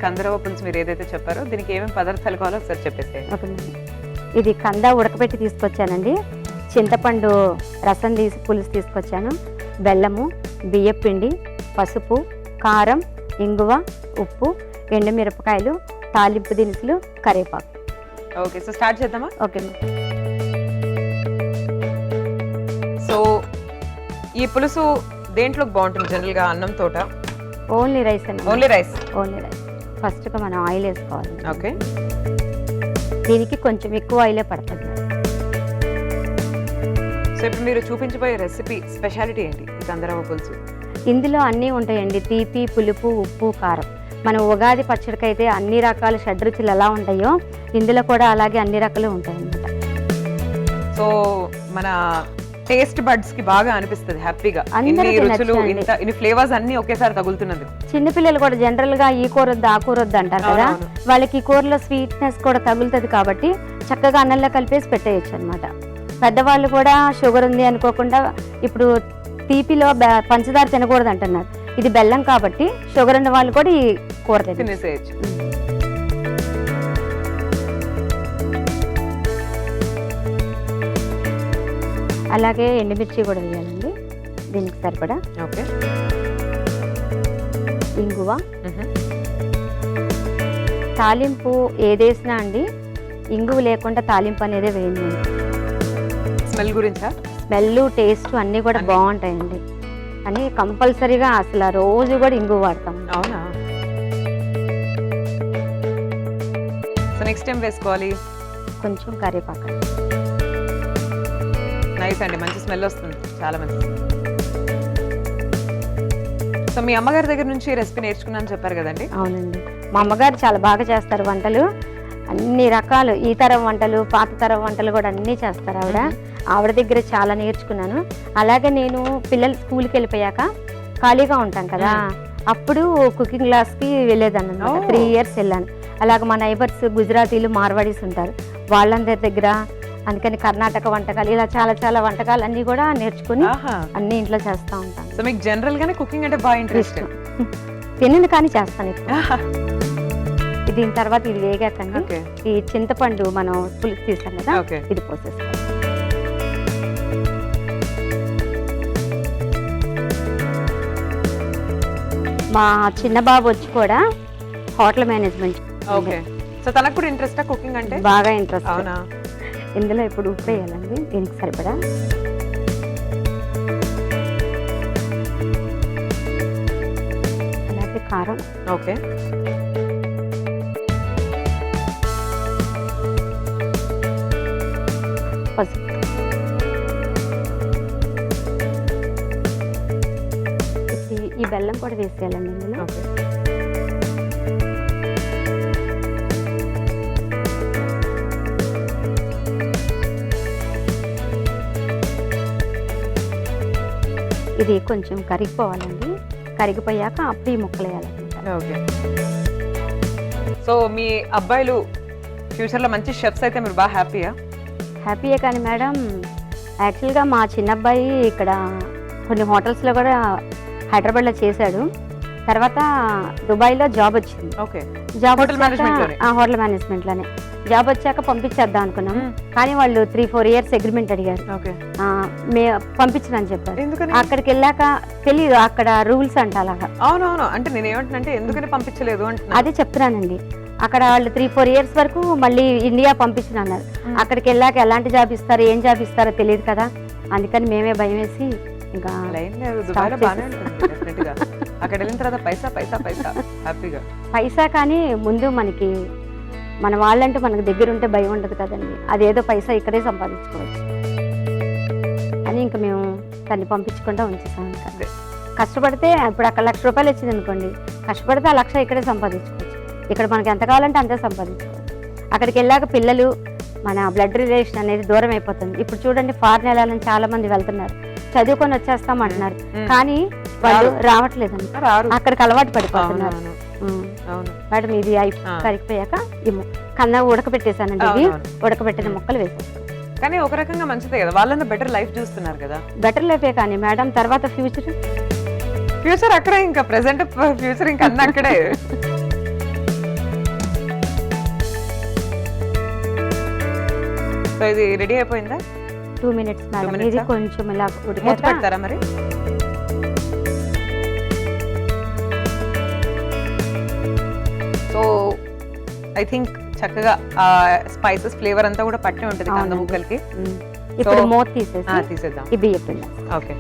కందరవ పులుసు మీరు ఏదైతే చెప్పారో దీనికి ఏమేమి పదార్థాలు కావాలో ఒకసారి చెప్పేస్తే. Okay madam. ఇది కంద ఉడకబెట్టి తీసుకొచ్చానండి. చింతపండు రసం పులుసు తీసుకొచ్చాను. బెల్లము, బియ్యపిండి, పసుపు, కారం, ఇంగువ, ఉప్పు, ఎండుమిరపకాయలు, తాలింపు దినుసులు, కరివేపాకు. ఓకే, సో స్టార్ట్ చేద్దామా? Okay madam. సో ఈ పులుసు దేంట్లోకి బాగుంటుంది జనరల్ గా? అన్నం తోట? ఓన్లీ రైస్ అండి. Only rice. Only rice. ఫస్ట్గా మనం ఆయిల్ వేసుకోవాలి. ఓకే, దీనికి కొంచెం ఎక్కువ ఆయిలే పడుతుంది. సో ఇప్పుడు మీరు చూపించబోయే రెసిపీ స్పెషాలిటీ ఏంటి ఈ కందరవ పులుసు? ఇందులో అన్నీ ఉంటాయండి. తీపి, పులుపు, ఉప్పు, కారం. మన ఉగాది పచ్చడికైతే అన్ని రకాల షడ్రుచులు ఎలా ఉంటాయో ఇందులో కూడా అలాగే అన్ని రకాలు ఉంటాయి అన్నమాట. సో మన టేస్ట్ బడ్స్ కి బాగా అనిపిస్తుంది హ్యాపీగా. అందరికీ ఇన్ని రుచులు, నచ్చండి. ఇన్ని ఫ్లేవర్స్ అన్ని ఒకేసారి తగులుతున్నది. చిన్నపిల్లలు కూడా జనరల్ గా ఈ కూర వద్దు ఆ కూర వద్దు అంటారు కదా, అవునవును. వాళ్ళకి ఈ కూరలో స్వీట్నెస్ కూడా తగులుతుంది కాబట్టి చక్కగా అన్నంలో కలిపేసి పెట్టేయచ్చు అనమాట. పెద్దవాళ్ళు కూడా షుగర్ ఉంది అనుకోకుండా, ఇప్పుడు తీపిలో పంచదార తినకూడదు అంటున్నారు. ఇది బెల్లం కాబట్టి షుగర్ ఉన్న వాళ్ళు కూడా ఈ కూర తినేసేయచ్చు. అలాగే ఎండుమిర్చి కూడా వేయాలండి దీనికి సరిపడా. ఓకే, ఇంగువ, తాలింపు ఏదేసినా అండి ఇంగువ లేకుండా తాలింపు అనేది వేయండి. స్మెల్ గురించా? స్మెల్, టేస్ట్ అన్నీ కూడా బాగుంటాయండి. అని కంపల్సరీగా అసలు రోజు కూడా ఇంగువ వాడతాం. అవునా? సో నెక్స్ట్ టైం వేసుకోవాలి కొంచెం కరివేపాకు. నైస్ అండి, మంచి స్మెల్ వస్తుంది, చాలా మంచిది. సో మీ అమ్మగారి దగ్గర నుంచి రెసిపీ నేర్చుకున్నాను చెప్పారు కదండి? అవునండి, మా అమ్మగారు చాలా బాగా చేస్తారు వంటలు. అన్ని రకాలు, ఈ తరం వంటలు, పాత తరం వంటలు కూడా అన్నీ చేస్తారు ఆవిడ. ఆవిడ దగ్గర చాలా నేర్చుకున్నాను. అలాగే నేను పిల్లలు స్కూల్కి వెళ్ళిపోయాక ఖాళీగా ఉంటాం కదా, అప్పుడు కుకింగ్ క్లాస్కి వెళ్ళేదాన్ని అనమాట. 3 years వెళ్ళాను. అలాగే మా నైబర్స్ గుజరాతీలు, మార్వాడీస్ ఉంటారు, వాళ్ళందరి దగ్గర. అందుకని కర్ణాటక వంటకాలు, ఇలా చాలా చాలా వంటకాలు అన్నీ కూడా నేర్చుకుని అన్ని ఇంట్లో చేస్తూ ఉంటాను. సో మీకు జనరల్ గానే కుకింగ్ అంటే బాగా ఇంట్రెస్ట్? తినను కానీ చేస్తాను ఎక్కువ. దీని తర్వాత ఇది వేగాకండి ఈ చింతపండు మనం పులుసు తీసాం కదా, ఇది పోసేస్తాం. మా చిన్న బాబు వచ్చి కూడా హోటల్ మేనేజ్మెంట్. ఓకే, సో తనకు కూడా ఇంట్రెస్టా కుకింగ్ అంటే? బాగా ఇంట్రెస్ట్. అవునా? ఇందులో ఇప్పుడు ఉప్పు వేయాలండి దీనికి సరిపడా. అలాగే కారం. ఓకే, పసుపు. ఈ బెల్లం కూడా వేసేయాలండి ఇందులో. ఇది కొంచెం కరిగిపోవాలండి. కరిగిపోయాక అప్పుడు ఈ ముక్కలు వేయాలన్నమాట. ఓకే, సో మీ అబ్బాయిలు ఫ్యూచర్లో మంచి షెఫ్స్ అయితే మీరు బాగా హ్యాపీయా? హ్యాపీయే కానీ మేడం, యాక్చువల్గా మా చిన్న అబ్బాయి ఇక్కడ కొన్ని హోటల్స్లో కూడా హైదరాబాద్లో చేశాడు. తర్వాత దుబాయ్లో జాబ్ వచ్చింది. ఓకే, జాబ్ హోటల్ మేనేజ్మెంట్లోనే జాబ్ వచ్చాక పంపించేద్దాం అనుకున్నాం. కానీ వాళ్ళు 3-4 years అగ్రిమెంట్ అడిగారు. పంపించనని చెప్పారు. అక్కడికి వెళ్ళాక తెలియదు అక్కడ రూల్స్ అంట అలాగా. అవునవును, అంటే నేను ఏమంటున్నా ఎందుకని పంపించలేదు అంటే అదే చెప్తున్నానండి. అక్కడ వాళ్ళు 3-4 years వరకు మళ్ళీ ఇండియా పంపించిన అన్నారు. అక్కడికి వెళ్ళాక ఎలాంటి జాబ్ ఇస్తారు, ఏం జాబ్ ఇస్తారో తెలియదు కదా, అందుకని మేమే భయం వేసి ఇంకా అక్కడ వెళ్ళిన తర్వాత పైసా పైసా పైసా హ్యాపీగా పైసా. కానీ ముందు మనకి మన వాళ్ళంటే మనకు దగ్గర ఉంటే భయం ఉండదు కదండి, అదేదో పైసా ఇక్కడే సంపాదించుకోవచ్చు అని ఇంకా మేము తన్ని పంపించకుండా ఉంచేసాం. కష్టపడితే ఇప్పుడు అక్కడ ₹1,00,000 వచ్చింది అనుకోండి, కష్టపడితే ఆ 1,00,000 ఇక్కడే సంపాదించుకోవచ్చు. ఇక్కడ మనకి ఎంత కావాలంటే అంతే సంపాదించుకోవచ్చు. అక్కడికి వెళ్ళాక పిల్లలు మన బ్లడ్ రిలేషన్ అనేది దూరం అయిపోతుంది. ఇప్పుడు చూడండి, ఫారిన్ వెళ్ళాలని చాలా మంది వెళ్తున్నారు, చదువుకొని వచ్చేస్తాం అంటున్నారు, కానీ వాళ్ళు రావట్లేదు, అక్కడికి అలవాటు పడిపోతున్నారు. మేడం ఇది కరిగిపోయాక కన్నా ఉడకబెట్టేసానండి. ఇది ఉడకబెట్టిన ముక్కలు వేసేస్తాం. కానీ ఒక రకంగా మంచిదే కదా, వాళ్ళంతా బెటర్ లైఫ్ చూస్తున్నారు కదా. బెటర్ లైఫే కానీ మేడం, తర్వాత ఫ్యూచర్ అక్కడే, ఇంకా ప్రెసెంట్ ఫ్యూచర్ ఇంకా అన్నీ అక్కడే. సో ఇది రెడీ అయిపోయిందా? 2 minutes మేడం. minutes ఇది ఆ? కొంచెం ఇలా మూత ఉడికాక పెడతారా మరి? సో ఐ థింక్ చక్కగా స్పైసెస్ ఫ్లేవర్ అంతా కూడా పట్టి ఉంటుంది కంద అవునండి. ముక్కలకి. ఇప్పుడు So, మూత తీసేసి తీసేద్దాం. ఈ బియ్యం పిండి ఓకే.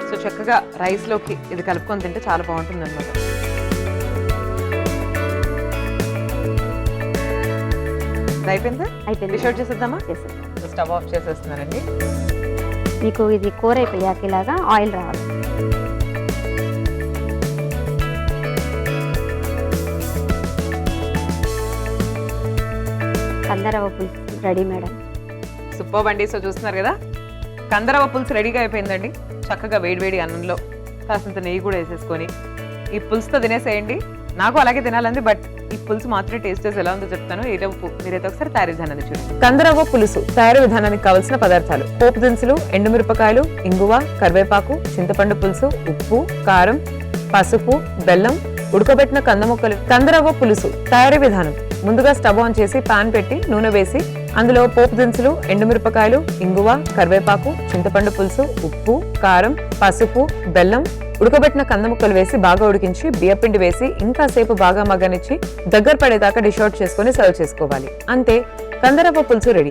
సో చక్కగా రైస్ లోకి ఇది కలుపుకొని తింటే చాలా బాగుంటుంది అనమాట. అయిపోయిందా? అయిపోయింది. డిష్ అవుట్ చేసేద్దామా? చేసేద్దాం. స్టవ్ ఆఫ్ చేసేస్తున్నానండి. మీకు ఇది కూర అయిపోయాక ఇలాగా ఆయిల్ రావాలి. కందరవ పులుసు రెడీ మేడం. సూపర్ అండి. సో చూస్తున్నారు కదా, కందరవ పులుసు రెడీగా అయిపోయిందండి. చక్కగా వేడివేడి అన్నంలో కాసంత నెయ్యి కూడా వేసేసుకొని ఈ పులుసుతో తినేసేయండి. నాకు అలాగే తినాలంది, బట్ ఈ పులుసు మాత్రమే టేస్ట్ చేసి ఎలా ఉందో చెప్తాను. మీరైతే ఒకసారి తయారీ విధానాన్ని చూడండి. కందరవ్వ పులుసు తయారీ విధానానికి కావాల్సిన పదార్థాలు: పోపు దినుసులు, ఎండుమిరపకాయలు, ఇంగువ, కరివేపాకు, చింతపండు పులుసు, ఉప్పు, కారం, పసుపు, బెల్లం, ఉడకబెట్టిన కంద ముక్కలు. కందరవ్వ పులుసు తయారీ విధానం: ముందుగా స్టవ్ ఆన్ చేసి పాన్ పెట్టి నూనె వేసి అందులో పోపు దినుసులు, ఎండుమిరపకాయలు, ఇంగువ, కరివేపాకు, చింతపండు పులుసు, ఉప్పు, కారం, పసుపు, బెల్లం, ఉడకబెట్టిన కంద ముక్కలు వేసి బాగా ఉడికించి బియ్యపిండి వేసి ఇంకాసేపు బాగా మగ్గనిచ్చి దగ్గర పడేదాకా డిష్ అవుట్ చేసుకుని సర్వ్ చేసుకోవాలి. అంతే, కందరవ్వ పులుసు రెడీ.